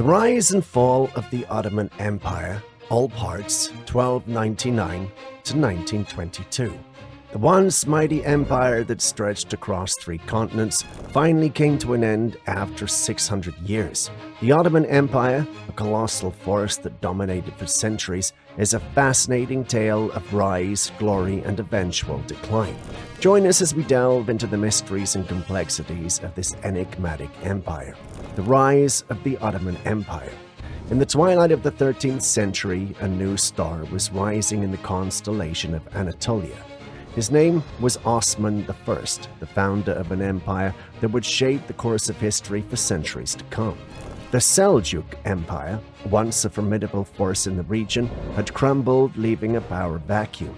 The Rise and Fall of the Ottoman Empire, all parts, 1299 to 1922. The once mighty empire that stretched across 3 continents finally came to an end after 600 years. The Ottoman Empire, a colossal force that dominated for centuries, is a fascinating tale of rise, glory, and eventual decline. Join us as we delve into the mysteries and complexities of this enigmatic empire. The rise of the Ottoman Empire. In the twilight of the 13th century, a new star was rising in the constellation of Anatolia. His name was Osman I, the founder of an empire that would shape the course of history for centuries to come. The Seljuk Empire, once a formidable force in the region, had crumbled, leaving a power vacuum.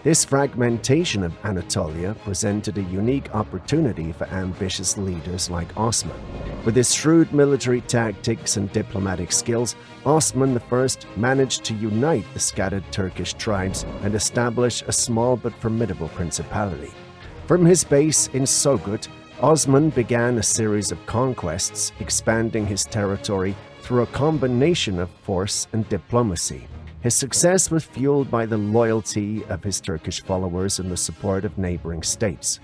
This fragmentation of Anatolia presented a unique opportunity for ambitious leaders like Osman. With his shrewd military tactics and diplomatic skills, Osman I managed to unite the scattered Turkish tribes and establish a small but formidable principality. From his base in Sogut, Osman began a series of conquests, expanding his territory through a combination of force and diplomacy. His success was fueled by the loyalty of his Turkish followers and the support of neighboring states.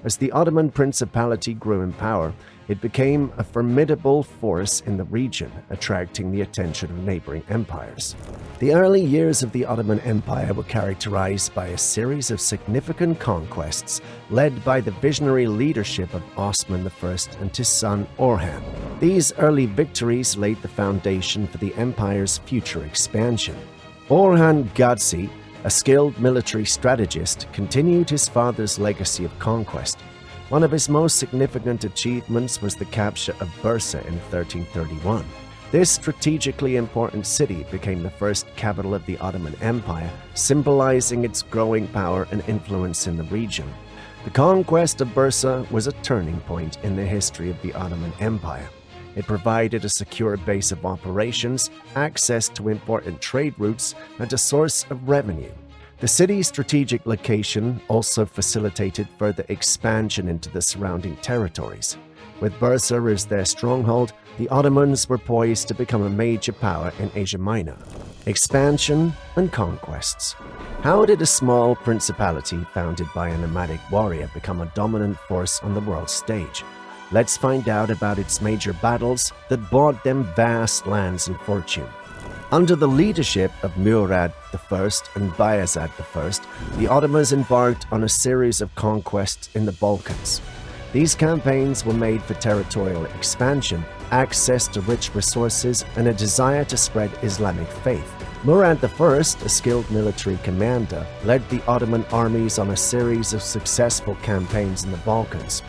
As the Ottoman Principality grew in power, it became a formidable force in the region, attracting the attention of neighboring empires. The early years of the Ottoman Empire were characterized by a series of significant conquests led by the visionary leadership of Osman I and his son Orhan. These early victories laid the foundation for the empire's future expansion. Orhan Gazi, a skilled military strategist, continued his father's legacy of conquest. One of his most significant achievements was the capture of Bursa in 1331. This strategically important city became the first capital of the Ottoman Empire, symbolizing its growing power and influence in the region. The conquest of Bursa was a turning point in the history of the Ottoman Empire. It provided a secure base of operations, access to important trade routes, and a source of revenue. The city's strategic location also facilitated further expansion into the surrounding territories. With Bursa as their stronghold, the Ottomans were poised to become a major power in Asia Minor. Expansion and conquests. How did a small principality founded by a nomadic warrior become a dominant force on the world stage? Let's find out about its major battles that bought them vast lands and fortune. Under the leadership of Murad I and Bayezid I, the Ottomans embarked on a series of conquests in the Balkans. These campaigns were made for territorial expansion, access to rich resources, and a desire to spread Islamic faith. Murad I, a skilled military commander, led the Ottoman armies on a series of successful campaigns in the Balkans.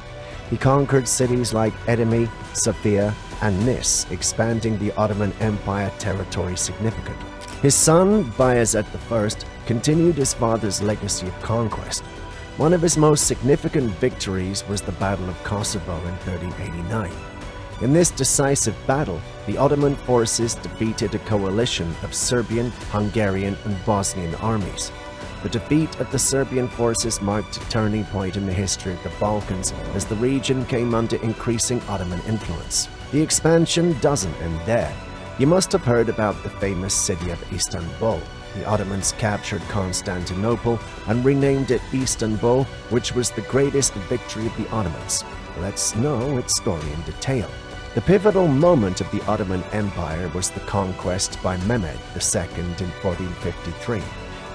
He conquered cities like Edirne, Sofia, and Nis, expanding the Ottoman Empire territory significantly. His son, Bayezid I, continued his father's legacy of conquest. One of his most significant victories was the Battle of Kosovo in 1389. In this decisive battle, the Ottoman forces defeated a coalition of Serbian, Hungarian, and Bosnian armies. The defeat of the Serbian forces marked a turning point in the history of the Balkans as the region came under increasing Ottoman influence. The expansion doesn't end there. You must have heard about the famous city of Istanbul. The Ottomans captured Constantinople and renamed it Istanbul, which was the greatest victory of the Ottomans. Let's know its story in detail. The pivotal moment of the Ottoman Empire was the conquest by Mehmed II in 1453.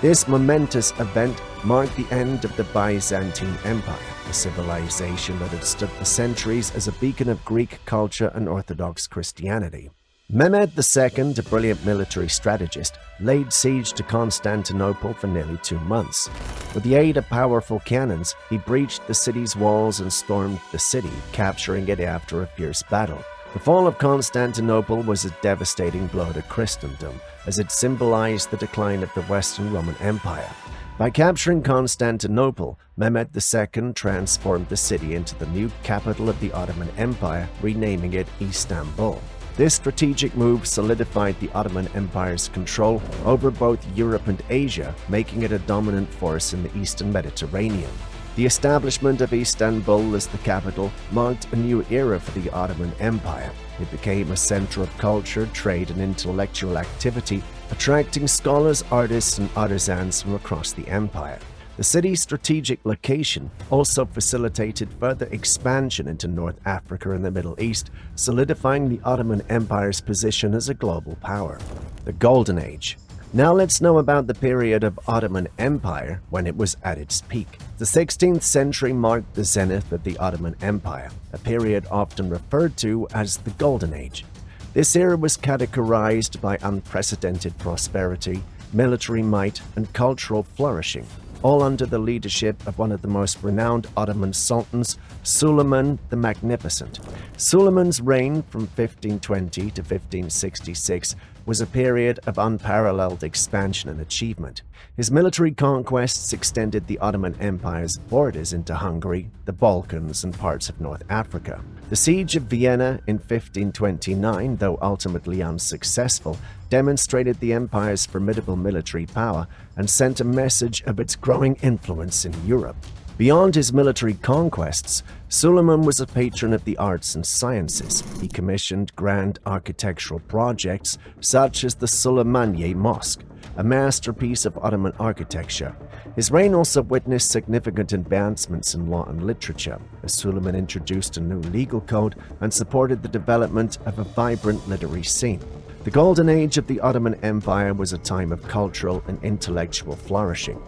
This momentous event marked the end of the Byzantine Empire, a civilization that had stood for centuries as a beacon of Greek culture and Orthodox Christianity. Mehmed II, a brilliant military strategist, laid siege to Constantinople for nearly 2 months. With the aid of powerful cannons, he breached the city's walls and stormed the city, capturing it after a fierce battle. The fall of Constantinople was a devastating blow to Christendom, as it symbolized the decline of the Western Roman Empire. By capturing Constantinople, Mehmed II transformed the city into the new capital of the Ottoman Empire, renaming it Istanbul. This strategic move solidified the Ottoman Empire's control over both Europe and Asia, making it a dominant force in the Eastern Mediterranean. The establishment of Istanbul as the capital marked a new era for the Ottoman Empire. It became a center of culture, trade, and intellectual activity, attracting scholars, artists, and artisans from across the empire. The city's strategic location also facilitated further expansion into North Africa and the Middle East, solidifying the Ottoman Empire's position as a global power. The Golden Age. Now let's know about the period of Ottoman Empire when it was at its peak. The 16th century marked the zenith of the Ottoman Empire, a period often referred to as the Golden Age. This era was categorized by unprecedented prosperity, military might, and cultural flourishing, all under the leadership of one of the most renowned Ottoman sultans, Suleiman the Magnificent. Suleiman's reign from 1520 to 1566 was a period of unparalleled expansion and achievement. His military conquests extended the Ottoman Empire's borders into Hungary, the Balkans, and parts of North Africa. The Siege of Vienna in 1529, though ultimately unsuccessful, demonstrated the empire's formidable military power and sent a message of its growing influence in Europe. Beyond his military conquests, Suleiman was a patron of the arts and sciences. He commissioned grand architectural projects such as the Süleymaniye Mosque, a masterpiece of Ottoman architecture. His reign also witnessed significant advancements in law and literature, as Suleiman introduced a new legal code and supported the development of a vibrant literary scene. The Golden Age of the Ottoman Empire was a time of cultural and intellectual flourishing.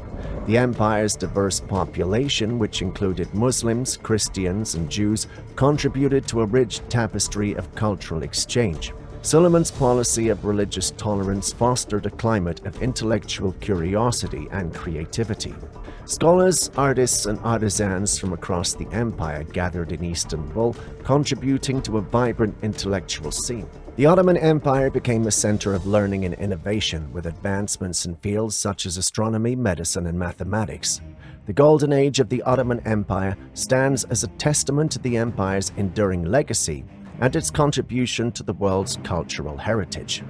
The empire's diverse population, which included Muslims, Christians, and Jews, contributed to a rich tapestry of cultural exchange. Suleiman's policy of religious tolerance fostered a climate of intellectual curiosity and creativity. Scholars, artists, and artisans from across the empire gathered in Istanbul, contributing to a vibrant intellectual scene. The Ottoman Empire became a center of learning and innovation, with advancements in fields such as astronomy, medicine, and mathematics. The Golden Age of the Ottoman Empire stands as a testament to the empire's enduring legacy and its contribution to the world's cultural heritage.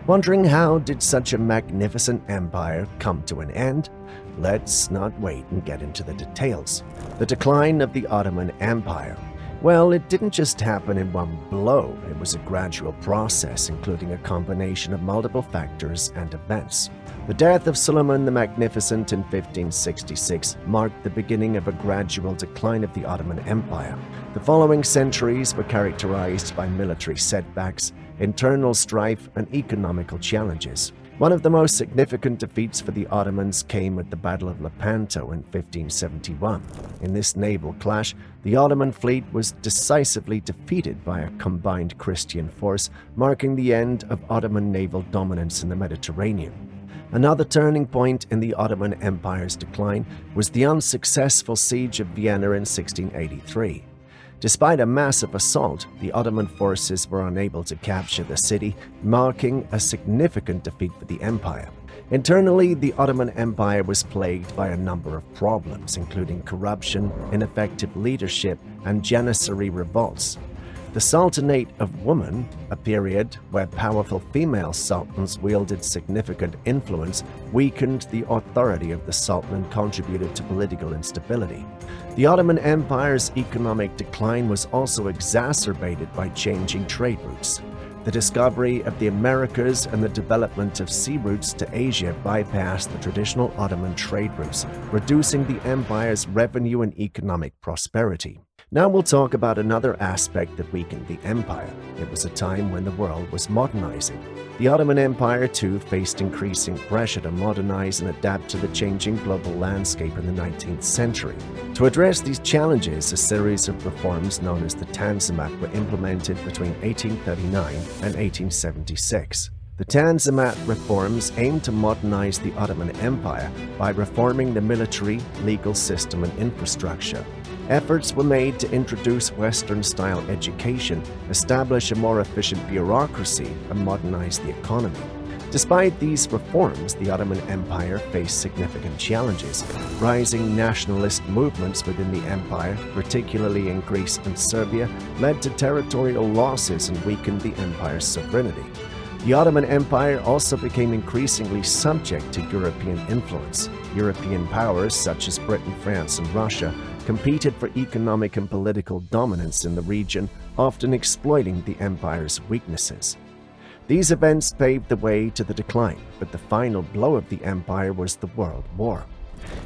Wondering how did such a magnificent empire come to an end? Let's not wait and get into the details. The decline of the Ottoman Empire. Well, it didn't just happen in one blow. It was a gradual process, including a combination of multiple factors and events. The death of Suleiman the Magnificent in 1566 marked the beginning of a gradual decline of the Ottoman Empire. The following centuries were characterized by military setbacks, internal strife, and economical challenges. One of the most significant defeats for the Ottomans came at the Battle of Lepanto in 1571. In this naval clash, the Ottoman fleet was decisively defeated by a combined Christian force, marking the end of Ottoman naval dominance in the Mediterranean. Another turning point in the Ottoman Empire's decline was the unsuccessful Siege of Vienna in 1683. Despite a massive assault, the Ottoman forces were unable to capture the city, marking a significant defeat for the empire. Internally, the Ottoman Empire was plagued by a number of problems, including corruption, ineffective leadership, and janissary revolts. The Sultanate of Women, a period where powerful female sultans wielded significant influence, weakened the authority of the sultan and contributed to political instability. The Ottoman Empire's economic decline was also exacerbated by changing trade routes. The discovery of the Americas and the development of sea routes to Asia bypassed the traditional Ottoman trade routes, reducing the empire's revenue and economic prosperity. Now we'll talk about another aspect that weakened the empire. It was a time when the world was modernizing. The Ottoman Empire, too, faced increasing pressure to modernize and adapt to the changing global landscape in the 19th century. To address these challenges, a series of reforms known as the Tanzimat were implemented between 1839 and 1876. The Tanzimat reforms aimed to modernize the Ottoman Empire by reforming the military, legal system, and infrastructure. Efforts were made to introduce Western-style education, establish a more efficient bureaucracy, and modernize the economy. Despite these reforms, the Ottoman Empire faced significant challenges. Rising nationalist movements within the empire, particularly in Greece and Serbia, led to territorial losses and weakened the empire's sovereignty. The Ottoman Empire also became increasingly subject to European influence. European powers such as Britain, France, and Russia competed for economic and political dominance in the region, often exploiting the empire's weaknesses. These events paved the way to the decline, but the final blow of the empire was the World War.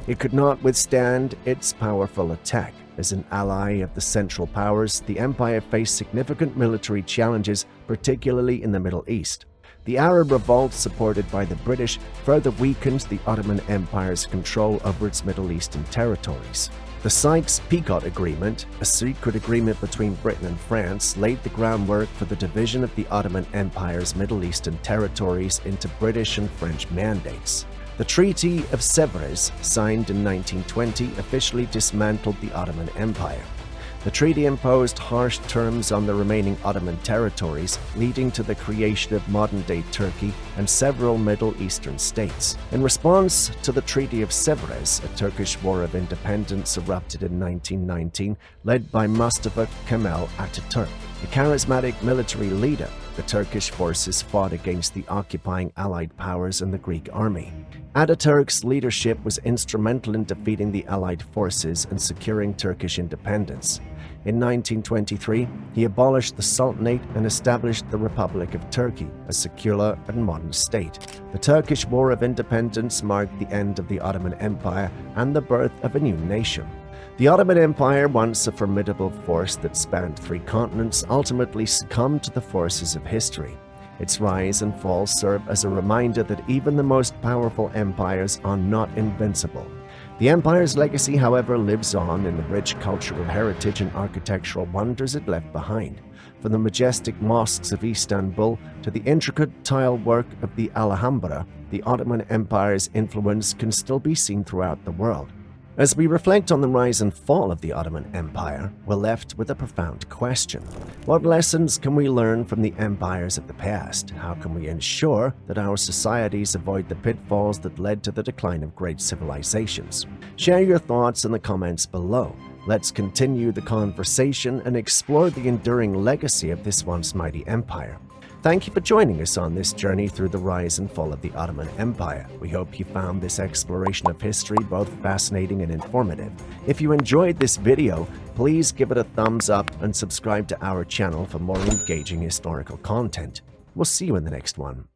It could not withstand its powerful attack. As an ally of the Central Powers, the empire faced significant military challenges, particularly in the Middle East. The Arab revolt, supported by the British, further weakened the Ottoman Empire's control over its Middle Eastern territories. The Sykes-Picot Agreement, a secret agreement between Britain and France, laid the groundwork for the division of the Ottoman Empire's Middle Eastern territories into British and French mandates. The Treaty of Sèvres, signed in 1920, officially dismantled the Ottoman Empire. The treaty imposed harsh terms on the remaining Ottoman territories, leading to the creation of modern-day Turkey and several Middle Eastern states. In response to the Treaty of Sèvres, a Turkish war of independence erupted in 1919, led by Mustafa Kemal Atatürk. A charismatic military leader, the Turkish forces fought against the occupying Allied powers and the Greek army. Atatürk's leadership was instrumental in defeating the Allied forces and securing Turkish independence. In 1923, he abolished the Sultanate and established the Republic of Turkey, a secular and modern state. The Turkish War of Independence marked the end of the Ottoman Empire and the birth of a new nation. The Ottoman Empire, once a formidable force that spanned 3 continents, ultimately succumbed to the forces of history. Its rise and fall serve as a reminder that even the most powerful empires are not invincible. The empire's legacy, however, lives on in the rich cultural heritage and architectural wonders it left behind. From the majestic mosques of Istanbul to the intricate tile work of the Alhambra, the Ottoman Empire's influence can still be seen throughout the world. As we reflect on the rise and fall of the Ottoman Empire, we're left with a profound question. What lessons can we learn from the empires of the past? How can we ensure that our societies avoid the pitfalls that led to the decline of great civilizations? Share your thoughts in the comments below. Let's continue the conversation and explore the enduring legacy of this once mighty empire. Thank you for joining us on this journey through the rise and fall of the Ottoman Empire. We hope you found this exploration of history both fascinating and informative. If you enjoyed this video, please give it a thumbs up and subscribe to our channel for more engaging historical content. We'll see you in the next one.